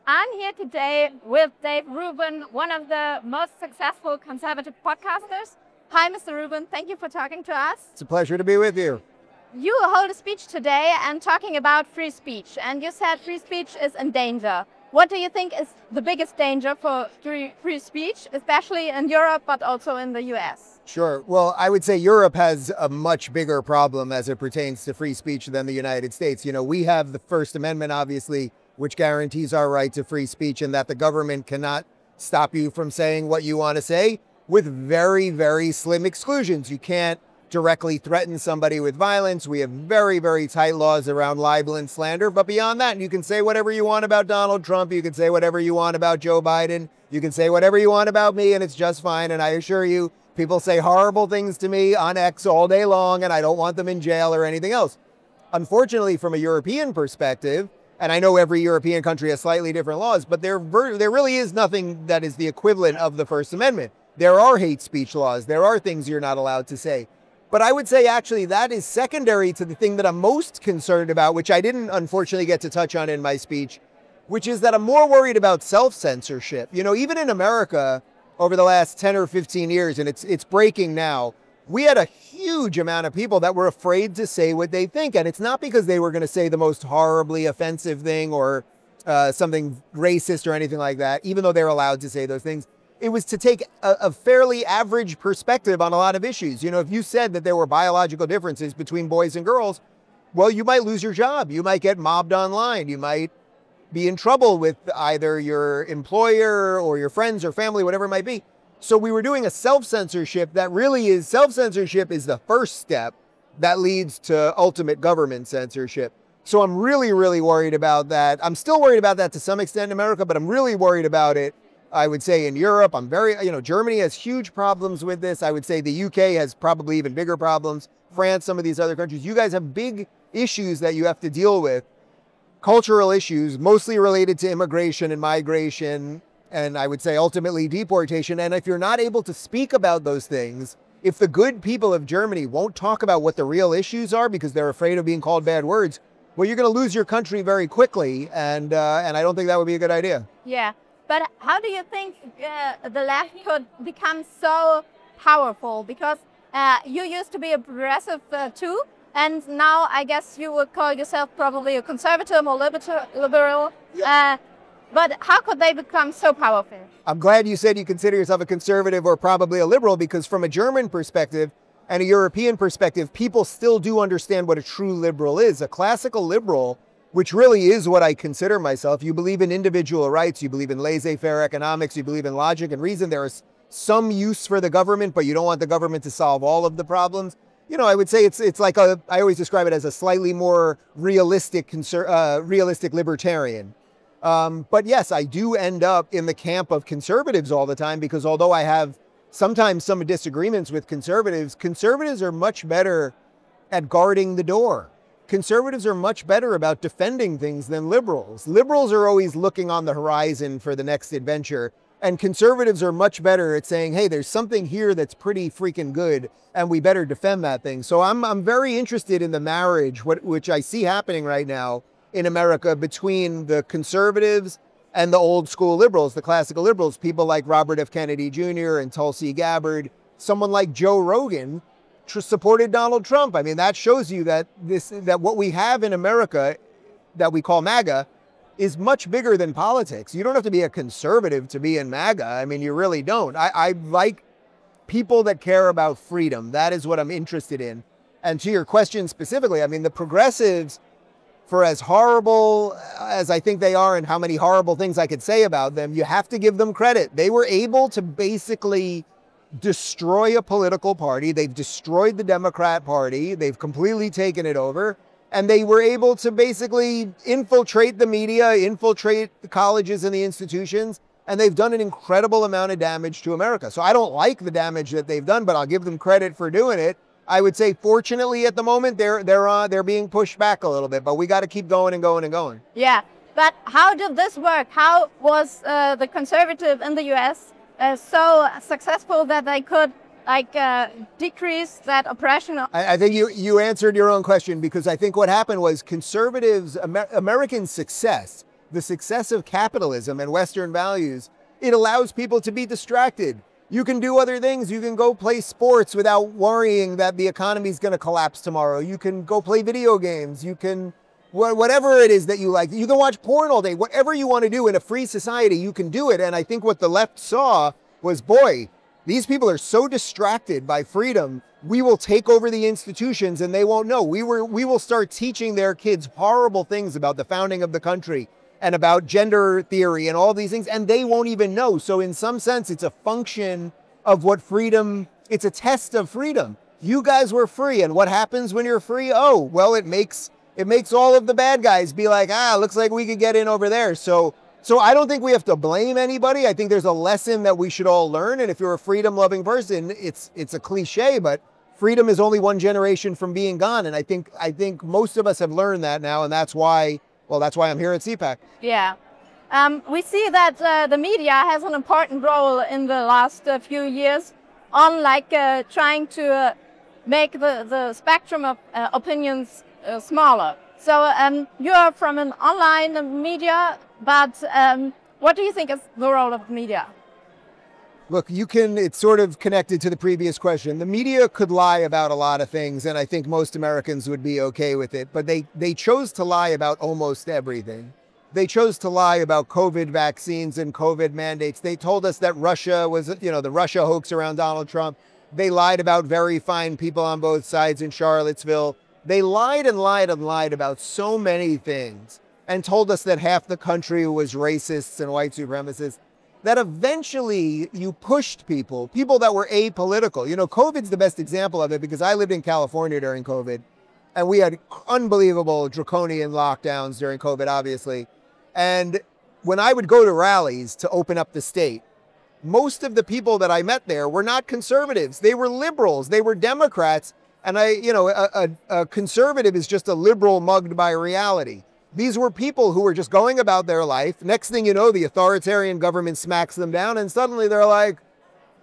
I'm here today with Dave Rubin, one of the most successful conservative podcasters. Hi, Mr. Rubin. Thank you for talking to us. It's a pleasure to be with you. You hold a speech today and talking about free speech, and you said free speech is in danger. What do you think is the biggest danger for free speech, especially in Europe, but also in the US? Sure. Well, I would say Europe has a much bigger problem as it pertains to free speech than the United States. You know, we have the First Amendment, obviously, which guarantees our right to free speech and that the government cannot stop you from saying what you want to say with very, very slim exclusions. You can't directly threaten somebody with violence. We have very, very tight laws around libel and slander. But beyond that, you can say whatever you want about Donald Trump. You can say whatever you want about Joe Biden. You can say whatever you want about me, and it's just fine. And I assure you, people say horrible things to me on X all day long, and I don't want them in jail or anything else. Unfortunately, from a European perspective, and I know every European country has slightly different laws, but there really is nothing that is the equivalent of the First Amendment. There are hate speech laws. There are things you're not allowed to say. But I would say actually that is secondary to the thing that I'm most concerned about, which I didn't unfortunately get to touch on in my speech, which is that I'm more worried about self-censorship. You know, even in America over the last 10 or 15 years, and it's breaking now, we had a huge amount of people that were afraid to say what they think. And it's not because they were going to say the most horribly offensive thing or something racist or anything like that, even though they're allowed to say those things. It was to take a fairly average perspective on a lot of issues. You know, if you said that there were biological differences between boys and girls, well, you might lose your job. You might get mobbed online. You might be in trouble with either your employer or your friends or family, whatever it might be. So we were doing a self-censorship that really is, self-censorship is the first step that leads to ultimate government censorship. So I'm really, really worried about that. I'm still worried about that to some extent in America, but I'm really worried about it, I would say, in Europe. I'm very, Germany has huge problems with this. I would say the UK has probably even bigger problems. France, some of these other countries. You guys have big issues that you have to deal with. Cultural issues, mostly related to immigration and migration, and I would say ultimately deportation. And if you're not able to speak about those things, if the good people of Germany won't talk about what the real issues are because they're afraid of being called bad words, well, you're going to lose your country very quickly. And I don't think that would be a good idea. Yeah. But how do you think the left could become so powerful? Because you used to be a progressive too, and now I guess you would call yourself probably a conservative or liberal. Yeah. But how could they become so powerful? I'm glad you said you consider yourself a conservative or probably a liberal, because from a German perspective and a European perspective, people still do understand what a true liberal is. A classical liberal, which really is what I consider myself. You believe in individual rights, you believe in laissez-faire economics, you believe in logic and reason. There is some use for the government, but you don't want the government to solve all of the problems. You know, I would say it's like I always describe it as a slightly more realistic libertarian. But yes, I do end up in the camp of conservatives all the time, because although I have sometimes some disagreements with conservatives, conservatives are much better at guarding the door. Conservatives are much better about defending things than liberals. Liberals are always looking on the horizon for the next adventure, and conservatives are much better at saying, hey, there's something here that's pretty freaking good, and we better defend that thing. So I'm very interested in the marriage, which I see happening right now in America, between the conservatives and the old school liberals, the classical liberals, people like Robert F. Kennedy Jr. and Tulsi Gabbard, someone like Joe Rogan supported Donald Trump. I mean, that shows you that what we have in America that we call MAGA is much bigger than politics. You don't have to be a conservative to be in MAGA. I mean, you really don't. I like people that care about freedom. That is what I'm interested in. And to your question specifically, I mean, the progressives, for as horrible as I think they are and how many horrible things I could say about them, you have to give them credit. They were able to basically destroy a political party. They've destroyed the Democrat Party. They've completely taken it over. And they were able to basically infiltrate the media, infiltrate the colleges and the institutions. And they've done an incredible amount of damage to America. So I don't like the damage that they've done, but I'll give them credit for doing it. I would say, fortunately, at the moment, they're being pushed back a little bit, but we got to keep going and going and going. Yeah, but how did this work? How was the conservative in the US so successful that they could decrease that oppression? I think you answered your own question, because I think what happened was conservatives, American success the success of capitalism and Western values, it allows people to be distracted. You can do other things. You can go play sports without worrying that the economy is going to collapse tomorrow. You can go play video games. You can, whatever it is that you like, you can watch porn all day. Whatever you want to do in a free society, you can do it. And I think what the left saw was, boy, these people are so distracted by freedom. We will take over the institutions and they won't know. We will start teaching their kids horrible things about the founding of the country and about gender theory and all these things, and they won't even know. So in some sense, it's a function of what freedom, it's a test of freedom. You guys were free, and what happens when you're free? Oh, well, it makes all of the bad guys be like, looks like we could get in over there. So I don't think we have to blame anybody. I think there's a lesson that we should all learn, and if you're a freedom-loving person, it's a cliche, but freedom is only one generation from being gone, and I think most of us have learned that now, and that's why I'm here at CPAC. Yeah. We see that the media has an important role in the last few years on trying to make the spectrum of opinions smaller. So you're from an online media, but what do you think is the role of media? Look, it's sort of connected to the previous question. The media could lie about a lot of things, and I think most Americans would be okay with it, but they chose to lie about almost everything. They chose to lie about COVID vaccines and COVID mandates. They told us that Russia was, the Russia hoax around Donald Trump. They lied about very fine people on both sides in Charlottesville. They lied and lied and lied about so many things and told us that half the country was racists and white supremacists, that eventually you pushed people that were apolitical. COVID's the best example of it because I lived in California during COVID and we had unbelievable draconian lockdowns during COVID, obviously. And when I would go to rallies to open up the state, most of the people that I met there were not conservatives. They were liberals, they were Democrats. And a conservative is just a liberal mugged by reality. These were people who were just going about their life. Next thing you know, the authoritarian government smacks them down and suddenly they're like,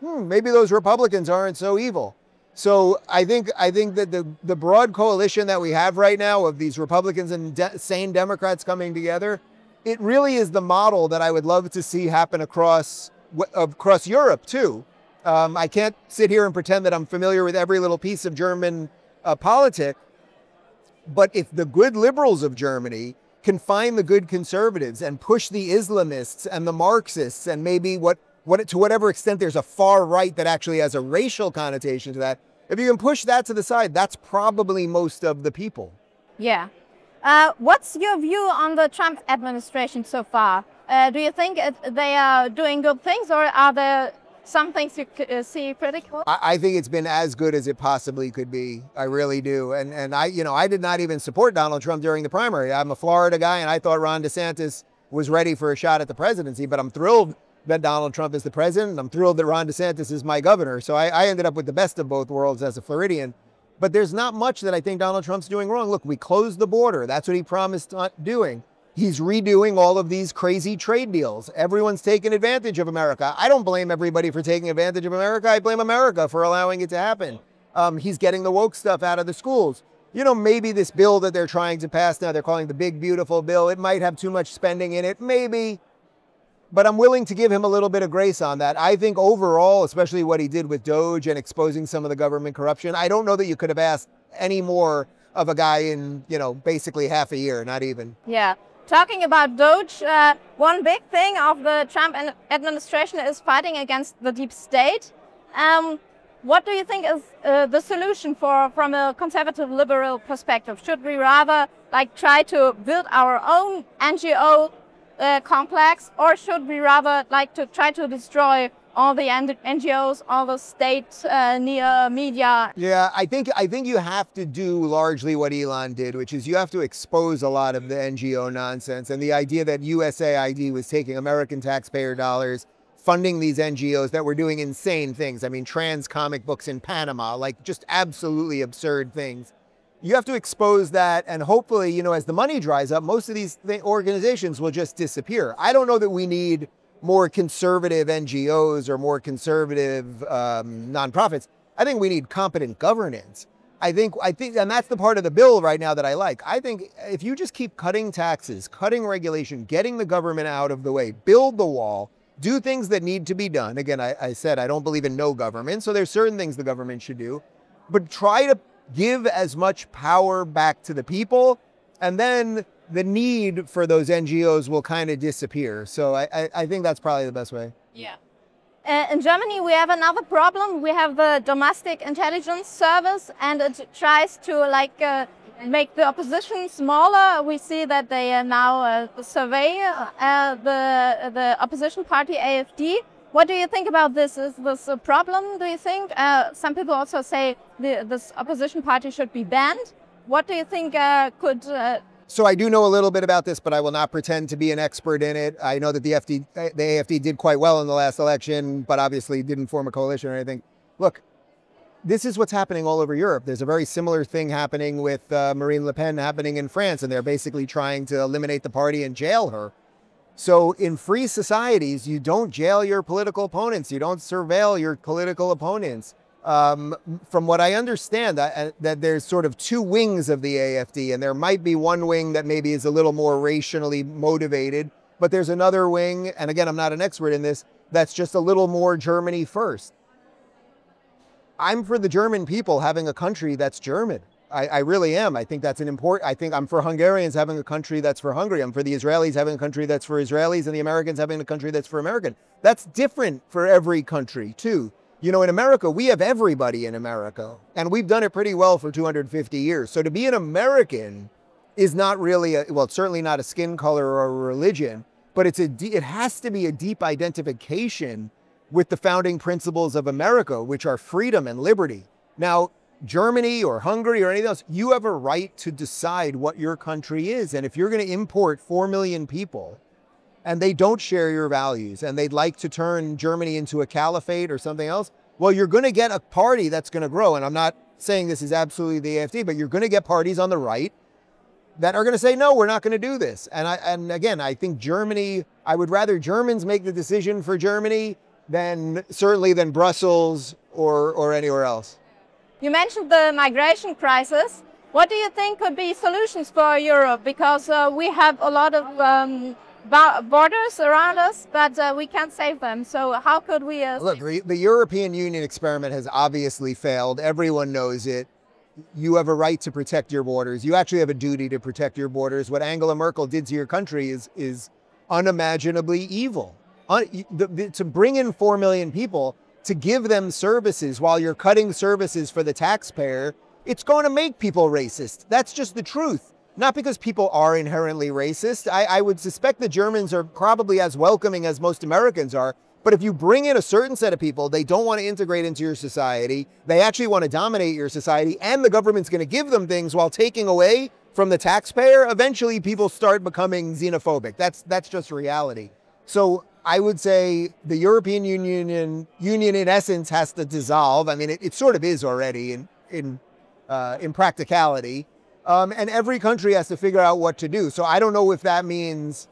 maybe those Republicans aren't so evil. So I think that the broad coalition that we have right now of these Republicans and sane Democrats coming together, it really is the model that I would love to see happen across Europe too. I can't sit here and pretend that I'm familiar with every little piece of German politic, but if the good liberals of Germany can find the good conservatives and push the Islamists and the Marxists and maybe to whatever extent there's a far right that actually has a racial connotation to that, if you can push that to the side, that's probably most of the people. Yeah. What's your view on the Trump administration so far? Do you think they are doing good things, or are there some things you see critical? I think it's been as good as it possibly could be. I really do. And I did not even support Donald Trump during the primary. I'm a Florida guy and I thought Ron DeSantis was ready for a shot at the presidency, but I'm thrilled that Donald Trump is the president. I'm thrilled that Ron DeSantis is my governor. So I ended up with the best of both worlds as a Floridian. But there's not much that I think Donald Trump's doing wrong. Look, we closed the border. That's what he promised doing. He's redoing all of these crazy trade deals. Everyone's taking advantage of America. I don't blame everybody for taking advantage of America. I blame America for allowing it to happen. He's getting the woke stuff out of the schools. Maybe this bill that they're trying to pass now, they're calling the big, beautiful bill, it might have too much spending in it, maybe. But I'm willing to give him a little bit of grace on that. I think overall, especially what he did with Doge and exposing some of the government corruption, I don't know that you could have asked any more of a guy in, basically half a year, not even. Yeah. Talking about Doge, one big thing of the Trump administration is fighting against the deep state. What do you think is the solution from a conservative liberal perspective? Should we rather try to build our own NGO complex, or should we rather to try to destroy all the NGOs, all the state media? Yeah, I think you have to do largely what Elon did, which is you have to expose a lot of the NGO nonsense and the idea that USAID was taking American taxpayer dollars, funding these NGOs that were doing insane things. I mean, trans comic books in Panama, just absolutely absurd things. You have to expose that, and hopefully, as the money dries up, most of these organizations will just disappear. I don't know that we need more conservative NGOs or more conservative nonprofits. I think we need competent governance. I think, and that's the part of the bill right now that I like. I think if you just keep cutting taxes, cutting regulation, getting the government out of the way, build the wall, do things that need to be done. Again, I said I don't believe in no government, so there's certain things the government should do, but try to give as much power back to the people, and then the need for those NGOs will kind of disappear. So I think that's probably the best way. Yeah. In Germany, we have another problem. We have the domestic intelligence service, and it tries to make the opposition smaller. We see that they now survey the opposition party AfD. What do you think about this? Is this a problem, do you think? Some people also say this opposition party should be banned. What do you think could... So I do know a little bit about this, but I will not pretend to be an expert in it. I know that the AfD did quite well in the last election, but obviously didn't form a coalition or anything. Look, this is what's happening all over Europe. There's a very similar thing happening with Marine Le Pen happening in France, and they're basically trying to eliminate the party and jail her. So in free societies, you don't jail your political opponents. You don't surveil your political opponents. From what I understand, that there's sort of two wings of the AfD, and there might be one wing that maybe is a little more racially motivated, but there's another wing, and again, I'm not an expert in this, that's just a little more Germany first. I'm for the German people having a country that's German. I really am. I think that's I think I'm for Hungarians having a country that's for Hungary. I'm for the Israelis having a country that's for Israelis, and the Americans having a country that's for American. That's different for every country, too. You know, in America, we have everybody in America, and we've done it pretty well for 250 years. So to be an American is not really, well, it's certainly not a skin color or a religion, but it has to be a deep identification with the founding principles of America, which are freedom and liberty. Now, Germany or Hungary or anything else, you have a right to decide what your country is. And if you're going to import 4 million people, and they don't share your values, and they'd like to turn Germany into a caliphate or something else, well, you're going to get a party that's going to grow. And I'm not saying this is absolutely the AfD, but you're going to get parties on the right that are going to say, no, we're not going to do this. And again, I think Germany, I would rather Germans make the decision for Germany than Brussels or anywhere else. You mentioned the migration crisis. What do you think could be solutions for Europe? Because we have a lot of borders around us, but we can't save them. So how could we... Look, the European Union experiment has obviously failed. Everyone knows it. You have a right to protect your borders. You actually have a duty to protect your borders. What Angela Merkel did to your country is unimaginably evil. To bring in 4 million people, to give them services while you're cutting services for the taxpayer, it's going to make people racist. That's just the truth. Not because people are inherently racist. I would suspect the Germans are probably as welcoming as most Americans are. But if you bring in a certain set of people, they don't want to integrate into your society. They actually want to dominate your society, and the government's going to give them things while taking away from the taxpayer. Eventually, people start becoming xenophobic. That's just reality. So I would say the European Union in essence has to dissolve. I mean, it sort of is already in practicality. And every country has to figure out what to do. So I don't know if that means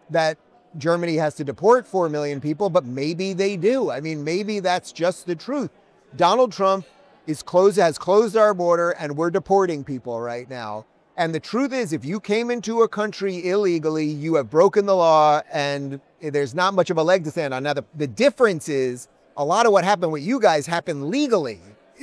that Germany has to deport 4 million people, but maybe they do. I mean, maybe that's just the truth. Donald Trump has closed our border, and we're deporting people right now. And the truth is, if you came into a country illegally, you have broken the law, and there's not much of a leg to stand on. Now, the difference is a lot of what happened with you guys happened legally.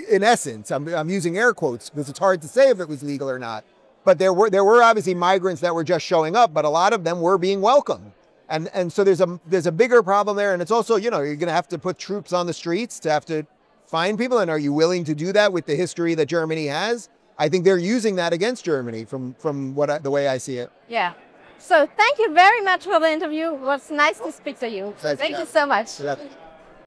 In essence, I'm using air quotes because it's hard to say if it was legal or not. But there were obviously migrants that were just showing up, but a lot of them were being welcomed. And so there's a bigger problem there. And it's also, you know, you're going to have to put troops on the streets to have to find people. And are you willing to do that with the history that Germany has? I think they're using that against Germany from the way I see it. Yeah. So thank you very much for the interview. It was nice to speak to you. Thank you so much. Yeah.